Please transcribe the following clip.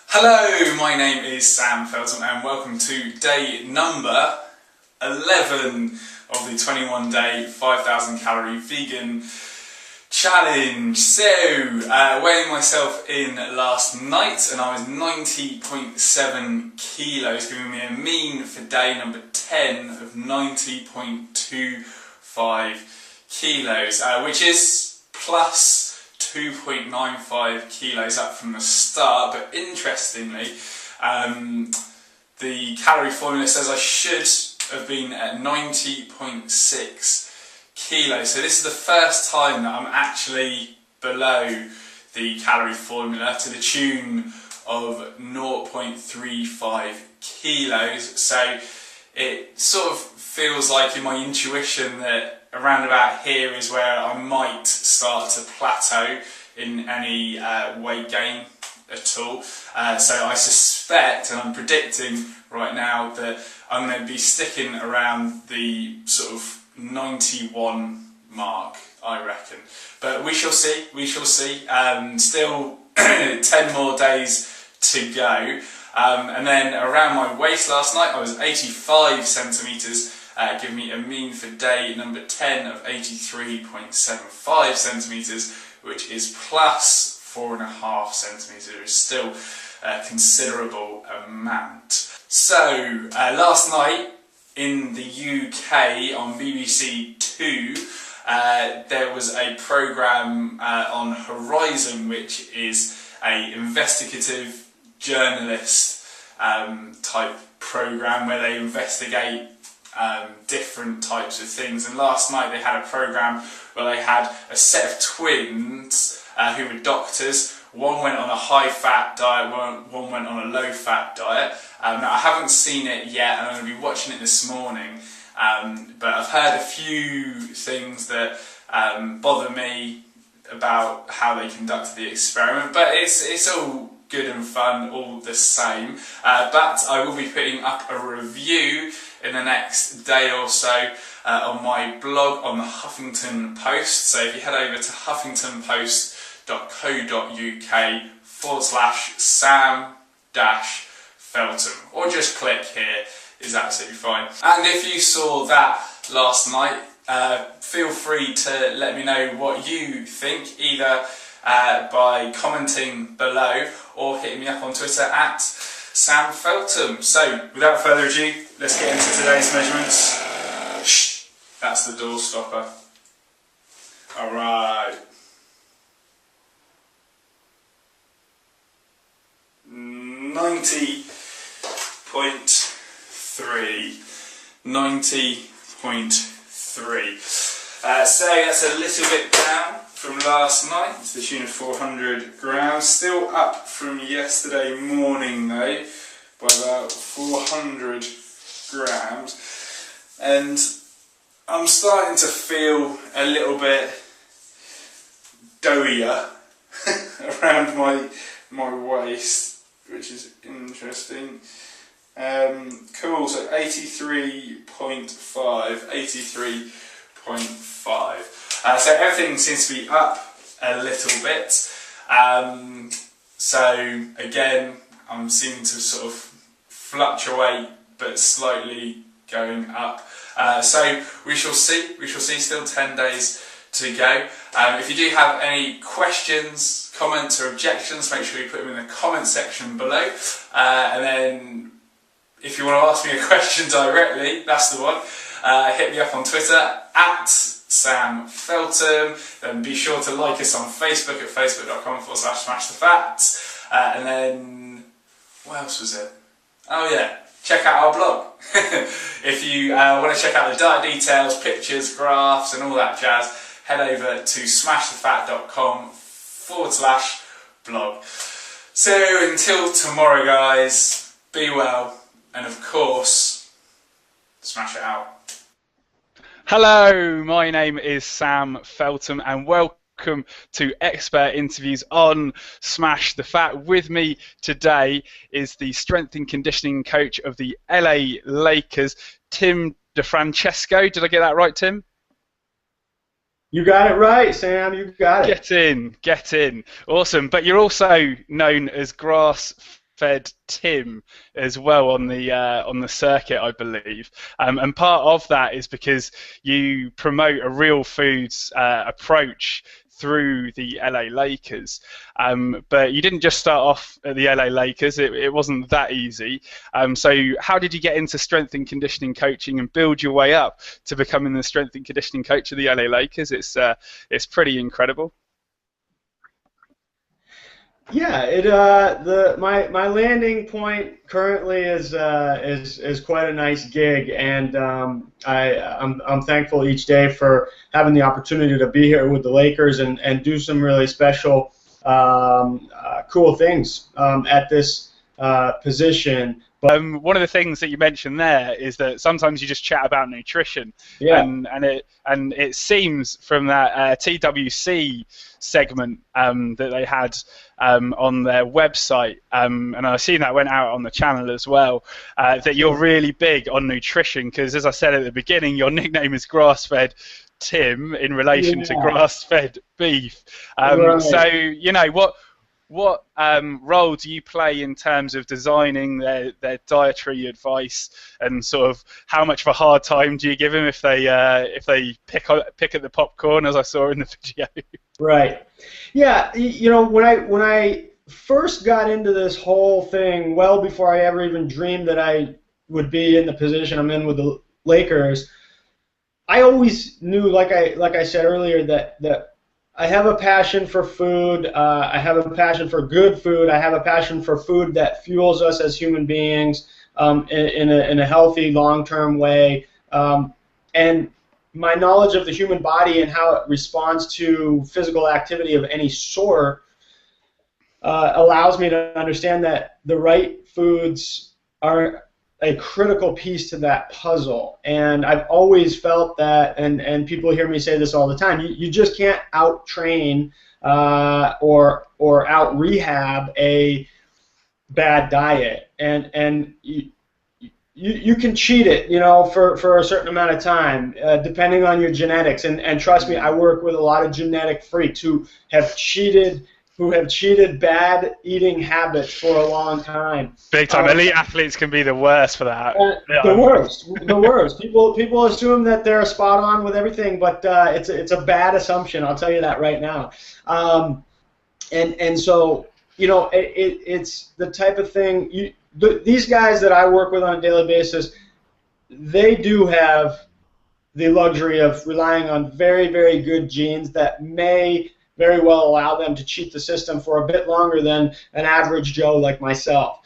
Hello, my name is Sam Felton and welcome to day number 11 of the 21-day 5,000 calorie vegan challenge. So, weighing myself in last night and I was 90.7 kilos, giving me a mean for day number 10 of 90.25 kilos, which is plus 2.95 kilos up from the start. But interestingly, the calorie formula says I should have been at 90.6 kilos. So this is the first time that I'm actually below the calorie formula to the tune of 0.35 kilos. So it sort of feels like in my intuition that around about here is where I might start to plateau in any weight gain at all. So I suspect, and I'm predicting right now, that I'm going to be sticking around the sort of 91 mark, I reckon. But we shall see, we shall see. Still 10 more days to go. And then around my waist last night I was 85 centimetres, giving me a mean for day number 10 of 83.75 centimetres, which is plus 4.5 centimetres, still a considerable amount. So last night in the UK on BBC Two, there was a programme on Horizon, which is a investigative journalist type programme where they investigate different types of things. And last night they had a programme where they had a set of twins who were doctors. One went on a high-fat diet, one went on a low-fat diet. Now I haven't seen it yet, and I'm going to be watching it this morning. But I've heard a few things that bother me about how they conducted the experiment, but it's all good and fun all the same. But I will be putting up a review in the next day or so on my blog on the Huffington Post. So if you head over to huffingtonpost.co.uk/Sam-Felton, or just click here, is absolutely fine. And if you saw that last night, feel free to let me know what you think, either by commenting below or hitting me up on Twitter at Sam Felton. So without further ado, let's get into today's measurements. Shh, that's the door stopper. Alright. 90.3. So that's a little bit down from last night, to the tune of 400 grams. Still up from yesterday morning though, by about 400 grams. And I'm starting to feel a little bit doughier around my waist, which is interesting. Cool, so 83.5. So everything seems to be up a little bit. So again, I'm seeming to sort of fluctuate, but slightly going up. So we shall see, still 10 days to go. If you do have any questions, comments or objections, make sure you put them in the comment section below. And then if you want to ask me a question directly, that's the one. Hit me up on Twitter at Sam Felton. Then be sure to like us on Facebook at facebook.com/smashthefat. And then, what else was it? Oh yeah, check out our blog. If you want to check out the diet details, pictures, graphs and all that jazz, head over to smashthefat.com/blog. So until tomorrow guys, be well, and of course, smash it out. Hello, my name is Sam Felton and welcome to Expert Interviews on Smash the Fat. With me today is the strength and conditioning coach of the LA Lakers, Tim DeFrancesco. Did I get that right, Tim? You got it right, Sam. You got it. Get in. Awesome. But you're also known as Grass fed Tim as well on the circuit, I believe, and part of that is because you promote a real foods approach through the LA Lakers, but you didn't just start off at the LA Lakers. It wasn't that easy. So how did you get into strength and conditioning coaching and build your way up to becoming the strength and conditioning coach of the LA Lakers? It's pretty incredible. Yeah, my landing point currently is quite a nice gig, and I'm thankful each day for having the opportunity to be here with the Lakers and do some really special cool things at this position. But one of the things that you mentioned there is that sometimes you just chat about nutrition, yeah. and it seems from that TWC segment that they had on their website, and I've seen that went out on the channel as well, that you're really big on nutrition, because as I said at the beginning, your nickname is Grass-Fed Tim in relation to grass-fed beef. Right. So, you know, what role do you play in terms of designing their dietary advice, and sort of how much of a hard time do you give them if they pick at the popcorn, as I saw in the video? Right. Yeah. You know, when I first got into this whole thing, well before I ever even dreamed that I would be in the position I'm in with the Lakers, I always knew, like I said earlier, that I have a passion for food. I have a passion for good food. I have a passion for food that fuels us as human beings in a healthy, long-term way. And my knowledge of the human body and how it responds to physical activity of any sort allows me to understand that the right foods are a critical piece to that puzzle. And I've always felt that, and people hear me say this all the time, you just can't out-train or out-rehab a bad diet. And you can cheat it, you know, for a certain amount of time, depending on your genetics. And trust me, I work with a lot of genetic freaks who have cheated bad eating habits for a long time. Big time. Elite athletes can be the worst for that. The worst. People assume that they're spot on with everything, but it's a bad assumption. I'll tell you that right now. And so, you know, it's the type of thing. These guys that I work with on a daily basis, they do have the luxury of relying on very, very good genes that may very well allow them to cheat the system for a bit longer than an average Joe like myself.